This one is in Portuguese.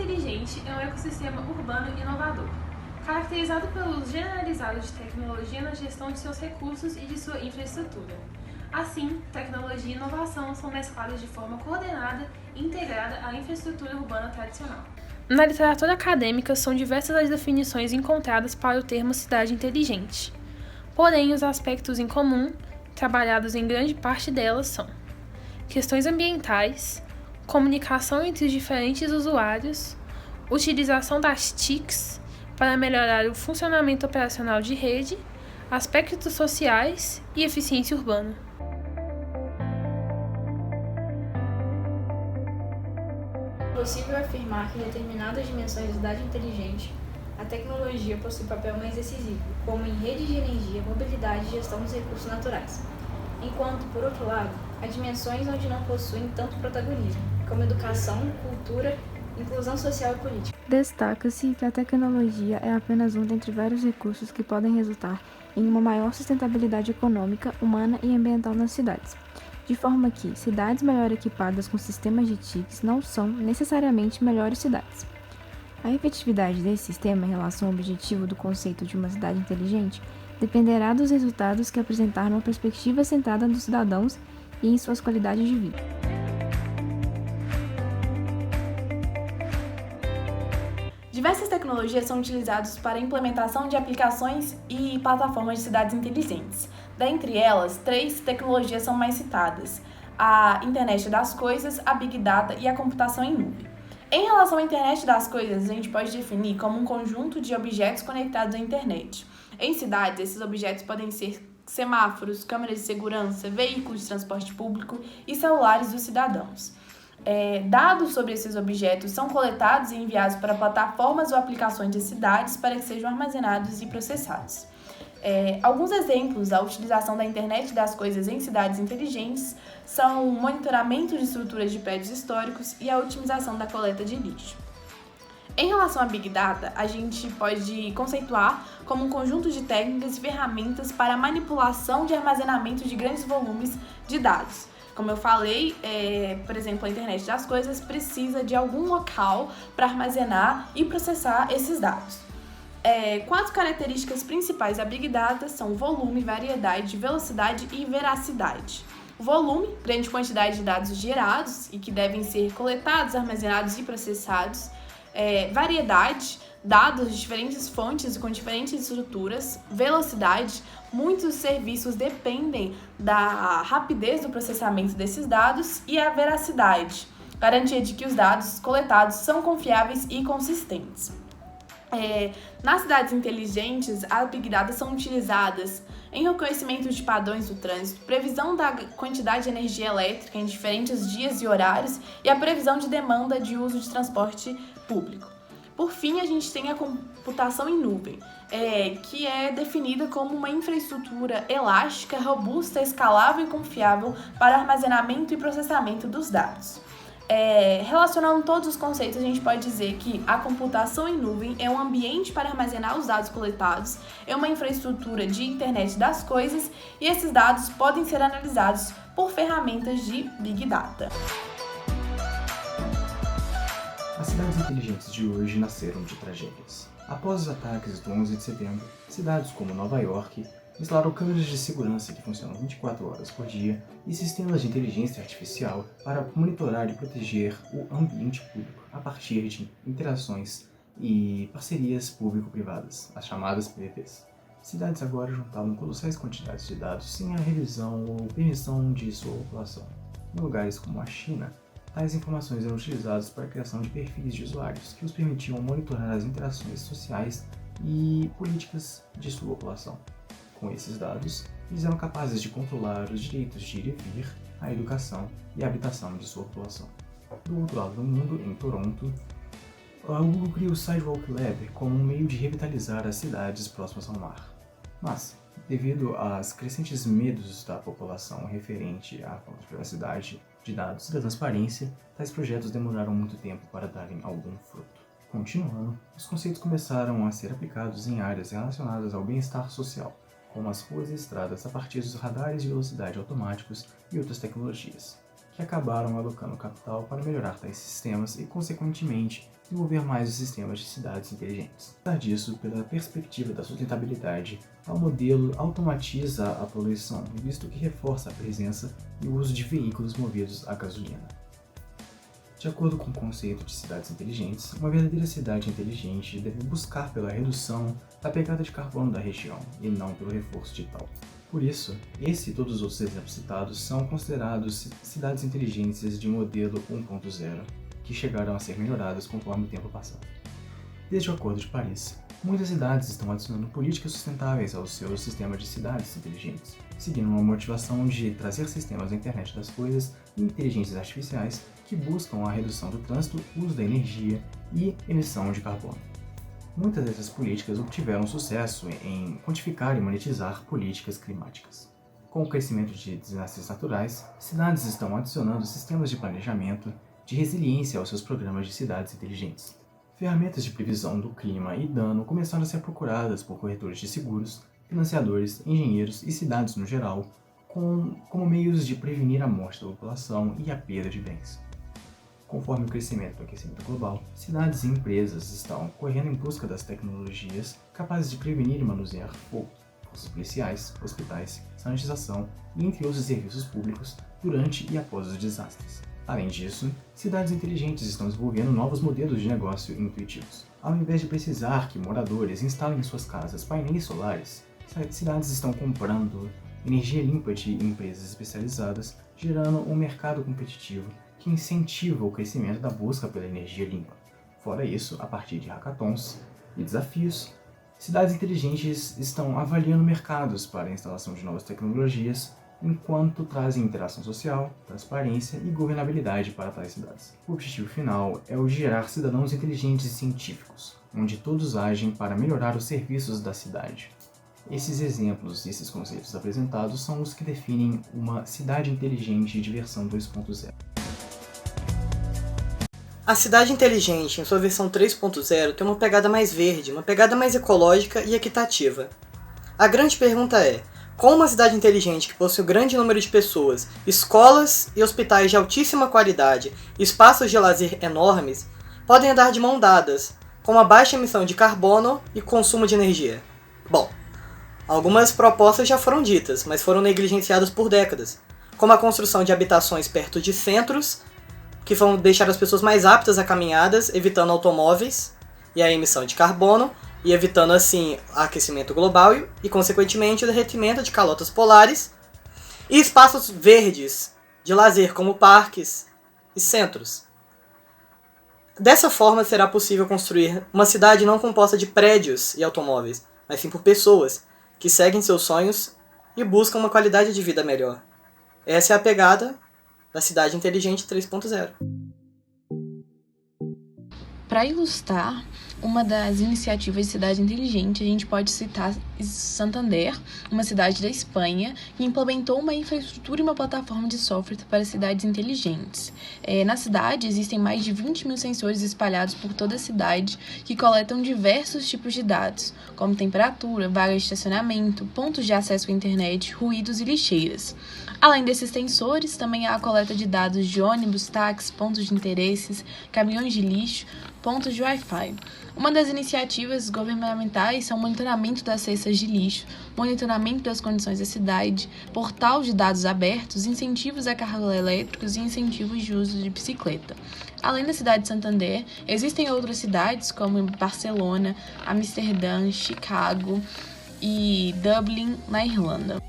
inteligente é um ecossistema urbano inovador, caracterizado pelo uso generalizado de tecnologia na gestão de seus recursos e de sua infraestrutura. Assim, tecnologia e inovação são mescladas de forma coordenada e integrada à infraestrutura urbana tradicional. Na literatura acadêmica, são diversas as definições encontradas para o termo cidade inteligente. Porém, os aspectos em comum, trabalhados em grande parte delas, são questões ambientais, comunicação entre os diferentes usuários, utilização das TICs para melhorar o funcionamento operacional de rede, aspectos sociais e eficiência urbana. É possível afirmar que em determinadas dimensões da cidade inteligente, a tecnologia possui papel mais decisivo, como em redes de energia, mobilidade e gestão dos recursos naturais. Enquanto, por outro lado, há dimensões onde não possuem tanto protagonismo, como educação, cultura, inclusão social e política. Destaca-se que a tecnologia é apenas um dentre vários recursos que podem resultar em uma maior sustentabilidade econômica, humana e ambiental nas cidades. De forma que cidades melhor equipadas com sistemas de TICs não são necessariamente melhores cidades. A efetividade desse sistema em relação ao objetivo do conceito de uma cidade inteligente dependerá dos resultados que apresentar numa perspectiva centrada nos cidadãos e em suas qualidades de vida. Diversas tecnologias são utilizadas para a implementação de aplicações e plataformas de cidades inteligentes. Dentre elas, 3 tecnologias são mais citadas: a Internet das Coisas, a Big Data e a computação em nuvem. Em relação à Internet das Coisas, a gente pode definir como um conjunto de objetos conectados à internet. Em cidades, esses objetos podem ser semáforos, câmeras de segurança, veículos de transporte público e celulares dos cidadãos. Dados sobre esses objetos são coletados e enviados para plataformas ou aplicações de cidades para que sejam armazenados e processados. Alguns exemplos da utilização da internet das coisas em cidades inteligentes são o monitoramento de estruturas de prédios históricos e a otimização da coleta de lixo. Em relação à Big Data, a gente pode conceituar como um conjunto de técnicas e ferramentas para a manipulação de armazenamento de grandes volumes de dados. Como eu falei, por exemplo, a internet das coisas precisa de algum local para armazenar e processar esses dados. 4 características principais da Big Data são volume, variedade, velocidade e veracidade. O volume, grande quantidade de dados gerados e que devem ser coletados, armazenados e processados. Variedade, dados de diferentes fontes e com diferentes estruturas. Velocidade, muitos serviços dependem da rapidez do processamento desses dados. E a veracidade, garantia de que os dados coletados são confiáveis e consistentes. Nas cidades inteligentes, as Big Data são utilizadas em reconhecimento de padrões do trânsito, previsão da quantidade de energia elétrica em diferentes dias e horários e a previsão de demanda de uso de transporte público. Por fim, a gente tem a computação em nuvem, que é definida como uma infraestrutura elástica, robusta, escalável e confiável para armazenamento e processamento dos dados. Relacionando todos os conceitos, a gente pode dizer que a computação em nuvem é um ambiente para armazenar os dados coletados, é uma infraestrutura de internet das coisas e esses dados podem ser analisados por ferramentas de Big Data. As cidades inteligentes de hoje nasceram de tragédias. Após os ataques do 11 de setembro, cidades como Nova York instalaram câmeras de segurança que funcionam 24 horas por dia e sistemas de inteligência artificial para monitorar e proteger o ambiente público a partir de interações e parcerias público-privadas, as chamadas PPPs. Cidades agora juntavam colossais quantidades de dados sem a revisão ou permissão de sua população. Em lugares como a China, tais informações eram utilizadas para a criação de perfis de usuários que os permitiam monitorar as interações sociais e políticas de sua população. Com esses dados, eles eram capazes de controlar os direitos de ir e vir, a educação e a habitação de sua população. Do outro lado do mundo, em Toronto, a Google criou o Sidewalk Lab como um meio de revitalizar as cidades próximas ao mar. Mas, devido aos crescentes medos da população referente à falta de privacidade de dados e da transparência, tais projetos demoraram muito tempo para darem algum fruto. Continuando, os conceitos começaram a ser aplicados em áreas relacionadas ao bem-estar social, como as ruas e estradas a partir dos radares de velocidade automáticos e outras tecnologias, que acabaram alocando capital para melhorar tais sistemas e, consequentemente, desenvolver mais os sistemas de cidades inteligentes. Apesar disso, pela perspectiva da sustentabilidade, tal modelo automatiza a poluição, visto que reforça a presença e o uso de veículos movidos a gasolina. De acordo com o conceito de cidades inteligentes, uma verdadeira cidade inteligente deve buscar pela redução da pegada de carbono da região, e não pelo reforço de tal. Por isso, esse e todos os outros exemplos citados são considerados cidades inteligentes de modelo 1.0, que chegaram a ser melhoradas conforme o tempo passado. Desde o Acordo de Paris, muitas cidades estão adicionando políticas sustentáveis ao seu sistema de cidades inteligentes, seguindo uma motivação de trazer sistemas da internet das coisas e inteligências artificiais que buscam a redução do trânsito, uso da energia e emissão de carbono. Muitas dessas políticas obtiveram sucesso em quantificar e monetizar políticas climáticas. Com o crescimento de desastres naturais, cidades estão adicionando sistemas de planejamento de resiliência aos seus programas de cidades inteligentes. Ferramentas de previsão do clima e dano começaram a ser procuradas por corretores de seguros, financiadores, engenheiros e cidades no geral, como meios de prevenir a morte da população e a perda de bens. Conforme o crescimento do aquecimento global, cidades e empresas estão correndo em busca das tecnologias capazes de prevenir e manusear fogo, forças policiais, hospitais, sanitização e entre outros serviços públicos durante e após os desastres. Além disso, cidades inteligentes estão desenvolvendo novos modelos de negócio intuitivos. Ao invés de precisar que moradores instalem em suas casas painéis solares, cidades estão comprando energia limpa de empresas especializadas, gerando um mercado competitivo que incentiva o crescimento da busca pela energia limpa. Fora isso, a partir de hackathons e desafios, cidades inteligentes estão avaliando mercados para a instalação de novas tecnologias, enquanto trazem interação social, transparência e governabilidade para tais cidades. O objetivo final é o de gerar cidadãos inteligentes e científicos, onde todos agem para melhorar os serviços da cidade. Esses exemplos e esses conceitos apresentados são os que definem uma cidade inteligente de versão 2.0. A cidade inteligente, em sua versão 3.0, tem uma pegada mais verde, uma pegada mais ecológica e equitativa. A grande pergunta é: como uma cidade inteligente que possui um grande número de pessoas, escolas e hospitais de altíssima qualidade e espaços de lazer enormes podem andar de mão dadas, com uma baixa emissão de carbono e consumo de energia? Bom, algumas propostas já foram ditas, mas foram negligenciadas por décadas, como a construção de habitações perto de centros, que vão deixar as pessoas mais aptas a caminhadas, evitando automóveis e a emissão de carbono, e evitando assim aquecimento global e consequentemente o derretimento de calotas polares, e espaços verdes de lazer como parques e centros. Dessa forma será possível construir uma cidade não composta de prédios e automóveis, mas sim por pessoas que seguem seus sonhos e buscam uma qualidade de vida melhor. Essa é a pegada da cidade inteligente 3.0. Para ilustrar uma das iniciativas de cidade inteligente, a gente pode citar Santander, uma cidade da Espanha, que implementou uma infraestrutura e uma plataforma de software para cidades inteligentes. Na cidade, existem mais de 20 mil sensores espalhados por toda a cidade que coletam diversos tipos de dados, como temperatura, vagas de estacionamento, pontos de acesso à internet, ruídos e lixeiras. Além desses sensores, também há a coleta de dados de ônibus, táxis, pontos de interesses, caminhões de lixo, pontos de Wi-Fi. Uma das iniciativas governamentais são o monitoramento das cestas de lixo, monitoramento das condições da cidade, portal de dados abertos, incentivos a carros elétricos e incentivos de uso de bicicleta. Além da cidade de Santander, existem outras cidades como Barcelona, Amsterdã, Chicago e Dublin, na Irlanda.